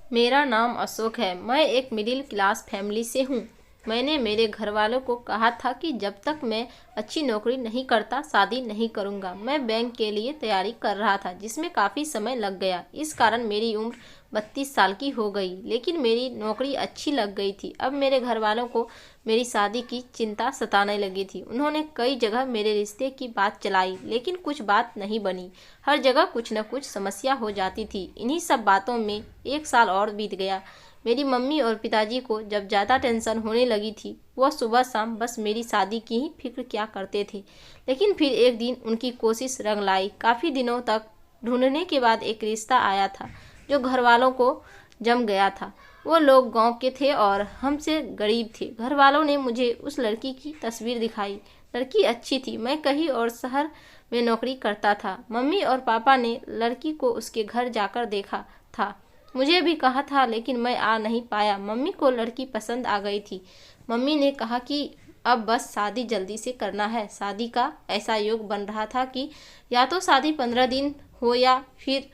मेरा नाम अशोक है। मैं एक मिडिल क्लास फैमिली से हूँ। मैंने मेरे घर वालों को कहा था कि जब तक मैं अच्छी नौकरी नहीं करता शादी नहीं करूँगा। मैं बैंक के लिए तैयारी कर रहा था जिसमें काफ़ी समय लग गया। इस कारण मेरी उम्र 32 साल की हो गई, लेकिन मेरी नौकरी अच्छी लग गई थी। अब मेरे घर वालों को मेरी शादी की चिंता सताने लगी थी। उन्होंने कई जगह मेरे रिश्ते की बात चलाई, लेकिन कुछ बात नहीं बनी। हर जगह कुछ न कुछ समस्या हो जाती थी। इन्हीं सब बातों में 1 साल और बीत गया। मेरी मम्मी और पिताजी को जब ज़्यादा टेंशन होने लगी थी, वह सुबह शाम बस मेरी शादी की ही फिक्र किया करते थे। लेकिन फिर एक दिन उनकी कोशिश रंग लाई। काफ़ी दिनों तक ढूंढने के बाद एक रिश्ता आया था जो घर वालों को जम गया था। वो लोग गांव के थे और हमसे गरीब थे। घर वालों ने मुझे उस लड़की की तस्वीर दिखाई। लड़की अच्छी थी। मैं कहीं और शहर में नौकरी करता था। मम्मी और पापा ने लड़की को उसके घर जाकर देखा था। मुझे भी कहा था, लेकिन मैं आ नहीं पाया। मम्मी को लड़की पसंद आ गई थी। मम्मी ने कहा कि अब बस शादी जल्दी से करना है। शादी का ऐसा योग बन रहा था कि या तो शादी 15 दिन हो या फिर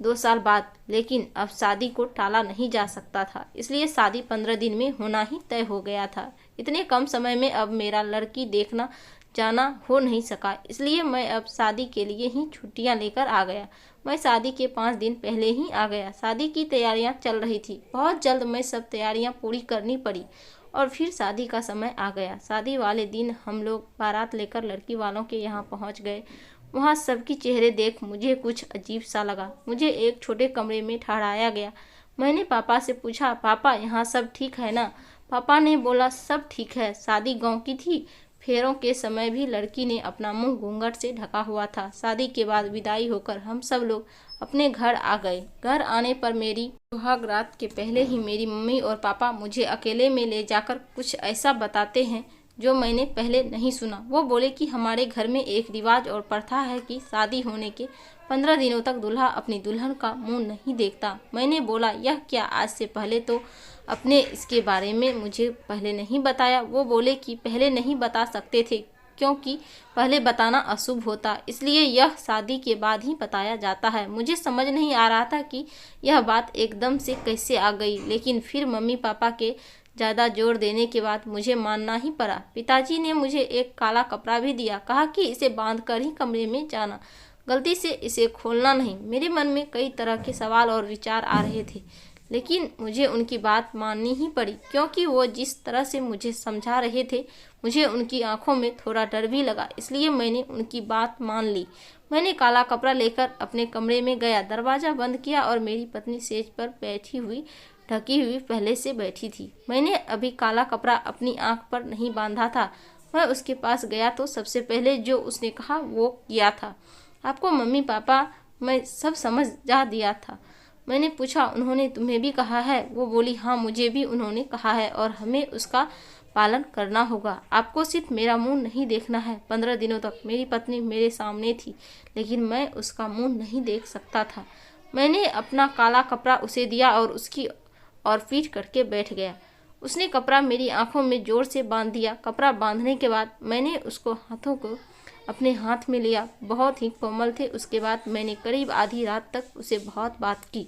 2 साल बाद, लेकिन अब शादी को टाला नहीं जा सकता था। इसलिए शादी 15 दिन में होना ही तय हो गया था। इतने कम समय में अब मेरा लड़की देखना जाना हो नहीं सका, इसलिए मैं अब शादी के लिए ही छुट्टियां लेकर आ गया। मैं शादी के 5 दिन पहले ही आ गया। शादी की तैयारियां चल रही थी। बहुत जल्द मैं सब तैयारियां पूरी करनी पड़ी और फिर शादी का समय आ गया। शादी वाले दिन हम लोग बारात लेकर लड़की वालों के यहाँ पहुँच गए। वहाँ सबकी चेहरे देख मुझे कुछ अजीब सा लगा। मुझे एक छोटे कमरे में ठहराया गया। मैंने पापा से पूछा, पापा यहाँ सब ठीक है ना? पापा ने बोला, सब ठीक है। शादी गांव की थी। फेरों के समय भी लड़की ने अपना मुंह घूंघट से ढका हुआ था। शादी के बाद विदाई होकर हम सब लोग अपने घर आ गए। घर आने पर मेरी सुहाग रात के पहले ही मेरी मम्मी और पापा मुझे अकेले में ले जाकर कुछ ऐसा बताते हैं जो मैंने पहले नहीं सुना। वो बोले कि हमारे घर में एक रिवाज और प्रथा है कि शादी होने के 15 दिनों तक दूल्हा अपनी दुल्हन का मुंह नहीं देखता। मैंने बोला, यह क्या? आज से पहले तो अपने इसके बारे में मुझे पहले नहीं बताया। वो बोले कि पहले नहीं बता सकते थे क्योंकि पहले बताना अशुभ होता, इसलिए यह शादी के बाद ही बताया जाता है। मुझे समझ नहीं आ रहा था कि यह बात एकदम से कैसे आ गई, लेकिन फिर मम्मी पापा के ज़्यादा जोर देने के बाद मुझे मानना ही पड़ा। पिताजी ने मुझे एक काला कपड़ा भी दिया। कहा कि इसे बांध कर ही कमरे में जाना, गलती से इसे खोलना नहीं। मेरे मन में कई तरह के सवाल और विचार आ रहे थे, लेकिन मुझे उनकी बात माननी ही पड़ी क्योंकि वो जिस तरह से मुझे समझा रहे थे, मुझे उनकी आंखों में थोड़ा डर भी लगा। इसलिए मैंने उनकी बात मान ली। मैंने काला कपड़ा लेकर अपने कमरे में गया, दरवाज़ा बंद किया और मेरी पत्नी सेज पर बैठी हुई ढकी हुई पहले से बैठी थी। मैंने अभी काला कपड़ा अपनी आंख पर नहीं बांधा था। मैं उसके पास गया तो सबसे पहले जो उसने कहा वो किया था, आपको मम्मी पापा मैं सब समझ जा दिया था। मैंने पूछा, उन्होंने तुम्हें भी कहा है? वो बोली, हाँ मुझे भी उन्होंने कहा है और हमें उसका पालन करना होगा। आपको सिर्फ मेरा मुंह नहीं देखना है। 15 दिनों तक मेरी पत्नी मेरे सामने थी, लेकिन मैं उसका मुंह नहीं देख सकता था। मैंने अपना काला कपड़ा उसे दिया और उसकी और पीठ करके बैठ गया। उसने कपड़ा मेरी आंखों में जोर से बांध दिया। कपड़ा बांधने के बाद मैंने उसको हाथों को अपने हाथ में लिया। बहुत ही कोमल थे। उसके बाद मैंने करीब आधी रात तक उसे बहुत बात की।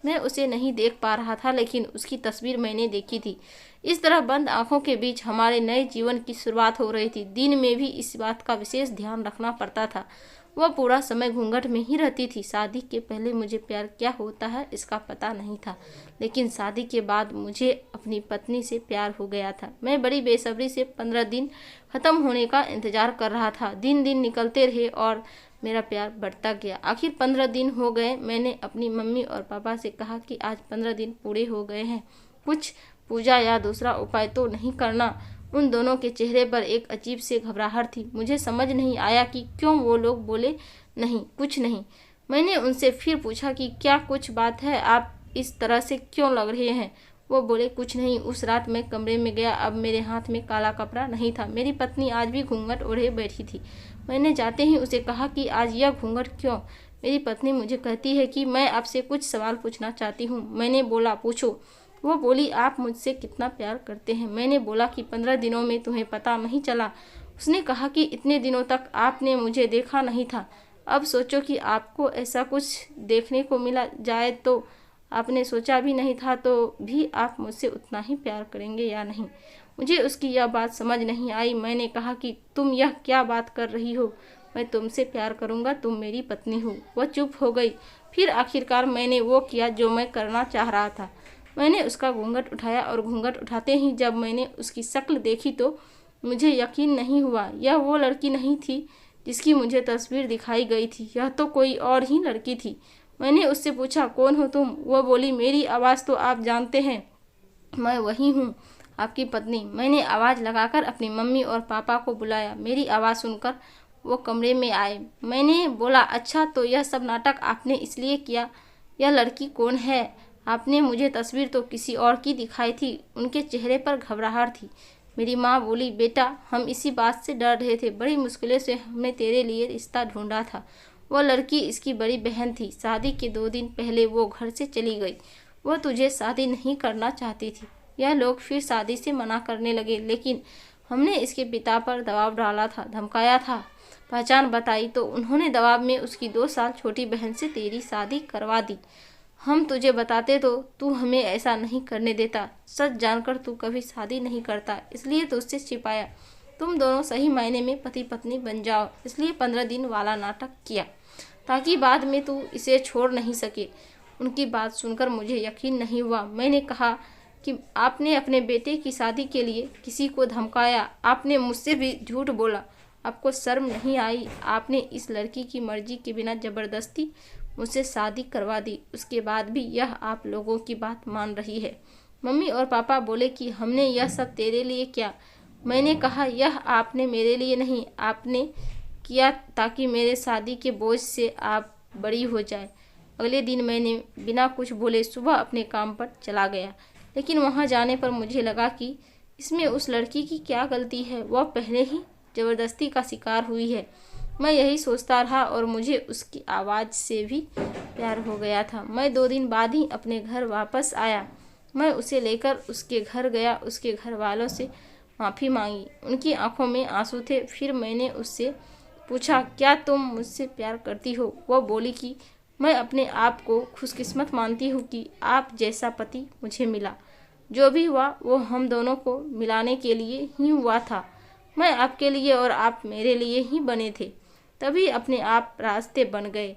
मैं उसे नहीं देख पा रहा था, लेकिन उसकी तस्वीर मैंने देखी थी। इस तरह बंद आंखों के बीच हमारे नए जीवन की शुरुआत हो रही थी। दिन में भी इस बात का विशेष ध्यान रखना पड़ता था। वह पूरा समय घूंघट में ही रहती थी। शादी के पहले मुझे प्यार क्या होता है इसका पता नहीं था, लेकिन शादी के बाद मुझे अपनी पत्नी से प्यार हो गया था। मैं बड़ी बेसब्री से 15 दिन ख़त्म होने का इंतज़ार कर रहा था। दिन दिन निकलते रहे और मेरा प्यार बढ़ता गया। आखिर 15 दिन हो गए। मैंने अपनी मम्मी और पापा से कहा कि आज 15 दिन पूरे हो गए हैं, कुछ पूजा या दूसरा उपाय तो नहीं करना। उन दोनों के चेहरे पर एक अजीब सी घबराहट थी। मुझे समझ नहीं आया कि क्यों वो लोग बोले, नहीं कुछ नहीं। मैंने उनसे फिर पूछा कि क्या कुछ बात है, आप इस तरह से क्यों लग रहे हैं? वो बोले, कुछ नहीं। उस रात मैं कमरे में गया, अब मेरे हाथ में काला कपड़ा नहीं था। मेरी पत्नी आज भी घूंघट ओढ़े बैठी थी। मैंने जाते ही उसे कहा कि आज यह घूंघट क्यों? मेरी पत्नी मुझे कहती है कि मैं आपसे कुछ सवाल पूछना चाहती हूँ। मैंने बोला, पूछो। वो बोली, आप मुझसे कितना प्यार करते हैं? मैंने बोला कि 15 दिनों में तुम्हें पता नहीं चला। उसने कहा कि इतने दिनों तक आपने मुझे देखा नहीं था। अब सोचो कि आपको ऐसा कुछ देखने को मिला जाए तो आपने सोचा भी नहीं था तो भी आप मुझसे उतना ही प्यार करेंगे या नहीं। मुझे उसकी यह बात समझ नहीं आई। मैंने कहा कि तुम यह क्या बात कर रही हो, मैं तुमसे प्यार करूँगा, तुम मेरी पत्नी हो। वह चुप हो गई। फिर आखिरकार मैंने वो किया जो मैं करना चाह रहा था। मैंने उसका घूंघट उठाया और घूंघट उठाते ही जब मैंने उसकी शक्ल देखी तो मुझे यकीन नहीं हुआ। यह वो लड़की नहीं थी जिसकी मुझे तस्वीर दिखाई गई थी, यह तो कोई और ही लड़की थी। मैंने उससे पूछा, कौन हो तुम? वह बोली, मेरी आवाज़ तो आप जानते हैं, मैं वही हूँ, आपकी पत्नी। मैंने आवाज़ लगाकर अपनी मम्मी और पापा को बुलाया। मेरी आवाज़ सुनकर वो कमरे में आए। मैंने बोला, अच्छा तो यह सब नाटक आपने इसलिए किया। यह लड़की कौन है? आपने मुझे तस्वीर तो किसी और की दिखाई थी। उनके चेहरे पर घबराहट थी। मेरी माँ बोली, बेटा हम इसी बात से डर रहे थे, बड़ी मुश्किलों से हमने तेरे लिए रिश्ता ढूंढा था। वह लड़की इसकी बड़ी बहन थी। शादी के 2 दिन पहले वो घर से चली गई। वह तुझे शादी नहीं करना चाहती थी। यह लोग फिर शादी से मना करने लगे, लेकिन हमने इसके पिता पर दबाव डाला था, धमकाया था, पहचान बताई तो उन्होंने दबाव में उसकी 2 साल छोटी बहन से तेरी शादी करवा दी। हम तुझे बताते तो तू हमें ऐसा नहीं करने देता। सच जानकर तू कभी शादी नहीं करता, इसलिए तुझसे छिपाया। तुम दोनों सही मायने में पति पत्नी बन जाओ, इसलिए 15 दिन वाला नाटक किया, ताकि बाद में तू इसे छोड़ नहीं सके। उनकी बात सुनकर मुझे यकीन नहीं हुआ। मैंने कहा कि आपने अपने बेटे की शादी के लिए किसी को धमकाया, आपने मुझसे भी झूठ बोला, आपको शर्म नहीं आई? आपने इस लड़की की मर्जी के बिना ज़बरदस्ती मुझसे शादी करवा दी, उसके बाद भी यह आप लोगों की बात मान रही है। मम्मी और पापा बोले कि हमने यह सब तेरे लिए किया। मैंने कहा, यह आपने मेरे लिए नहीं, आपने किया ताकि मेरे शादी के बोझ से आप बड़ी हो जाए। अगले दिन मैंने बिना कुछ बोले सुबह अपने काम पर चला गया, लेकिन वहाँ जाने पर मुझे लगा कि इसमें उस लड़की की क्या गलती है, वह पहले ही ज़बरदस्ती का शिकार हुई है। मैं यही सोचता रहा और मुझे उसकी आवाज़ से भी प्यार हो गया था। मैं 2 दिन बाद ही अपने घर वापस आया। मैं उसे लेकर उसके घर गया, उसके घर वालों से माफ़ी मांगी। उनकी आंखों में आंसू थे। फिर मैंने उससे पूछा, क्या तुम मुझसे प्यार करती हो? वह बोली कि मैं अपने आप को खुशकिस्मत मानती हूँ कि आप जैसा पति मुझे मिला। जो भी हुआ वो हम दोनों को मिलाने के लिए ही हुआ था। मैं आपके लिए और आप मेरे लिए ही बने थे, तभी अपने आप रास्ते बन गए।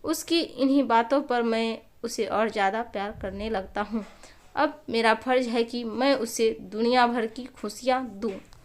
उसकी इन्हीं बातों पर मैं उसे और ज़्यादा प्यार करने लगता हूँ। अब मेरा फ़र्ज़ है कि मैं उसे दुनिया भर की खुशियाँ दूँ।